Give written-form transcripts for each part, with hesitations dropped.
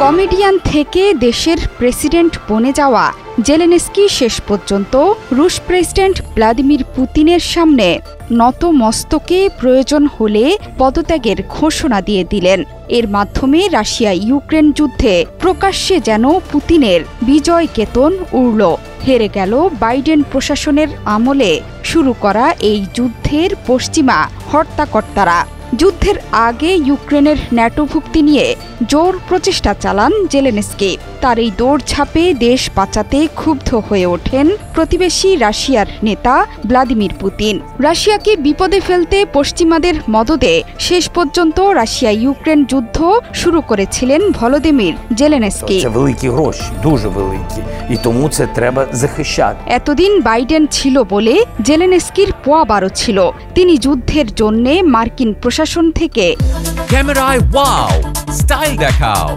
Comedian থেকে দেশের president বনে যাওয়া জেলেনস্কি শেষ পর্যন্ত রুশ প্রেসিডেন্ট ভ্লাদিমির পুতিনের সামনে নতমস্তকে প্রয়োজন হলে পদত্যাগের ঘোষণা দিয়ে দিলেন। এর মাধ্যমে রাশিয়া ইউক্রেন যুদ্ধে প্রকাশ্যে যেন পুতিনের বিজয় কেতন উড়ল। হেরে গেল বাইডেন প্রশাসনের আমলে শুরু করা এই যুদ্ধের পশ্চিমা হর্তাকর্তারা। যুদ্ধের আগে ইউক্রেনের ন্যাটোভুক্তি নিয়ে জোর প্রচেষ্টা চালান জেলেনস্কি। তার এই দৌড়ঝাঁপে দেশ বাঁচাতে ক্ষুব্ধ হয়ে ওঠেন প্রতিবেশী রাশিয়ার নেতা ভ্লাদিমির পুতিন। রাশিয়াকে বিপদে ফেলতে পশ্চিমাদের মদদে শেষ পর্যন্ত রাশিয়া ইউক্রেন যুদ্ধ শুরু করেছিলেন ভলোদিমির জেলেনস্কি। এতদিন বাইডেন ছিল বলে জেলেনস্কির পোয়া 12 ছিল। তিনি যুদ্ধের জন্য মার্কিন প্রশাসন থেকে ক্যামেরায় ওয়াও, স্টাইল দেখাও,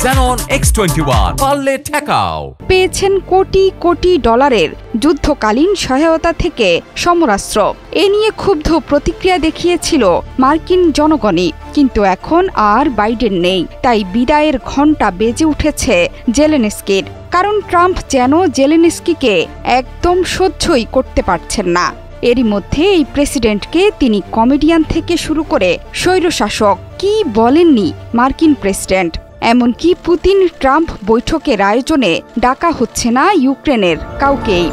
Xenon X21 পারলে ঠেকাও পেয়েছেন কোটি কোটি ডলারের যুদ্ধকালীন সহায়তা থেকে সমরাস্ত্র। এ নিয়ে ক্ষুব্ধ প্রতিক্রিয়া দেখিয়েছিল মার্কিন জনগণই। কিন্তু এখন আর বাইডেন নেই, তাই বিদায়ের ঘণ্টা বেজে উঠেছে জেলেনস্কির। কারণ ট্রাম্প যেন জেলেনস্কিকে একদম সহ্যই করতে পারছেন না। এরই মধ্যে এই প্রেসিডেন্টকে তিনি কমেডিয়ান থেকে শুরু করে স্বৈরশাসক কি বলেননি মার্কিন প্রেসিডেন্ট। এমনকি পুতিন ট্রাম্প বৈঠকের আয়োজনে ডাকা হচ্ছে না ইউক্রেনের কাউকেই।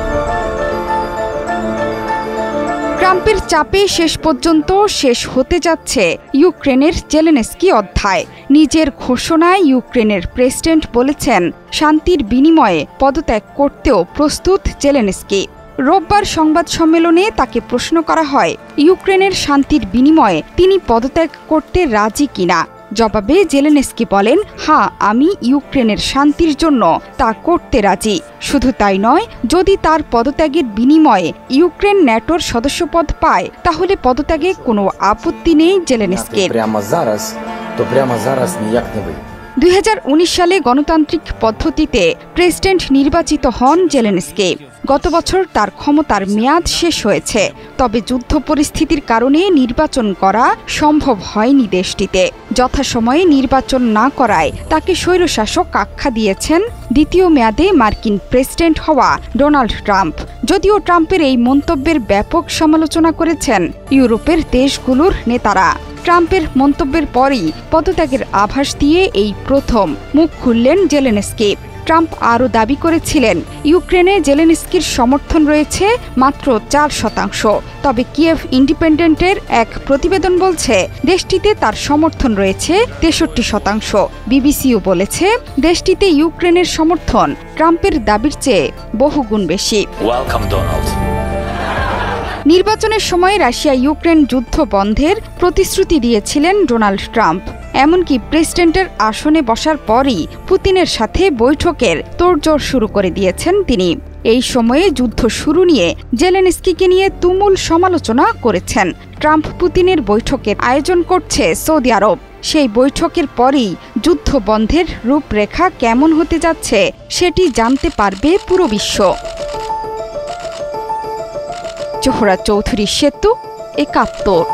ট্রাম্পের চাপে শেষ পর্যন্ত শেষ হতে যাচ্ছে ইউক্রেনের জেলেনস্কি অধ্যায়। নিজের ঘোষণায় ইউক্রেনের প্রেসিডেন্ট বলেছেন শান্তির বিনিময়ে পদত্যাগ করতেও প্রস্তুত জেলেনস্কি। রোববার সংবাদ সম্মেলনে তাকে প্রশ্ন করা হয় ইউক্রেনের শান্তির বিনিময়ে তিনি পদত্যাগ করতে রাজি কিনা। জবাবে জেলেনস্কি বলেন, হ্যাঁ, আমি ইউক্রেনের শান্তির জন্য তা করতে রাজি। শুধু তাই নয়, যদি তার পদত্যাগের বিনিময়ে ইউক্রেন ন্যাটোর সদস্যপদ পায় তাহলে পদত্যাগে কোনো আপত্তি নেই জেলেনস্কির। 2019 সালে গণতান্ত্রিক পদ্ধতিতে প্রেসিডেন্ট নির্বাচিত হন জেলেনস্কি। গত বছর তার ক্ষমতার মেয়াদ শেষ হয়েছে। তবে যুদ্ধ পরিস্থিতির কারণে নির্বাচন করা সম্ভব হয়নি দেশটিতে। যথাসময়ে নির্বাচন না করায় তাকে স্বৈরশাসক আখ্যা দিয়েছেন দ্বিতীয় মেয়াদে মার্কিন প্রেসিডেন্ট হওয়া ডোনাল্ড ট্রাম্প। যদিও ট্রাম্পের এই মন্তব্যের ব্যাপক সমালোচনা করেছেন ইউরোপের দেশগুলোর নেতারা। ট্রাম্পের মন্তব্যের পরই পদত্যাগের আভাস দিয়ে এই প্রথম মুখ খুললেন জেলেনস্কি। ট্রাম্প আরও দাবি করেছিলেন ইউক্রেনে জেলেনস্কির সমর্থন রয়েছে মাত্র 4%। তবে কিয়েভ ইন্ডিপেন্ডেন্টের এক প্রতিবেদন বলছে দেশটিতে তার সমর্থন রয়েছে 63%। বিবিসিও বলেছে দেশটিতে ইউক্রেনের সমর্থন ট্রাম্পের দাবির চেয়ে বহুগুণ বেশি। নির্বাচনের সময় রাশিয়া ইউক্রেন যুদ্ধ বন্ধের প্রতিশ্রুতি দিয়েছিলেন ডোনাল্ড ট্রাম্প। এমনকি প্রেসিডেন্টের আসনে বসার পরই পুতিনের সাথে বৈঠকের তোড়জোড় শুরু করে দিয়েছেন তিনি। এই সময়ে যুদ্ধ শুরু নিয়ে জেলেনস্কিকে নিয়ে তুমুল সমালোচনা করেছেন। ট্রাম্প পুতিনের বৈঠকের আয়োজন করছে সৌদি আরব। সেই বৈঠকের পরই যুদ্ধ বন্ধের রূপরেখা কেমন হতে যাচ্ছে সেটি জানতে পারবে পুরো বিশ্ব। জোহরা চৌধুরী সেতু, 71।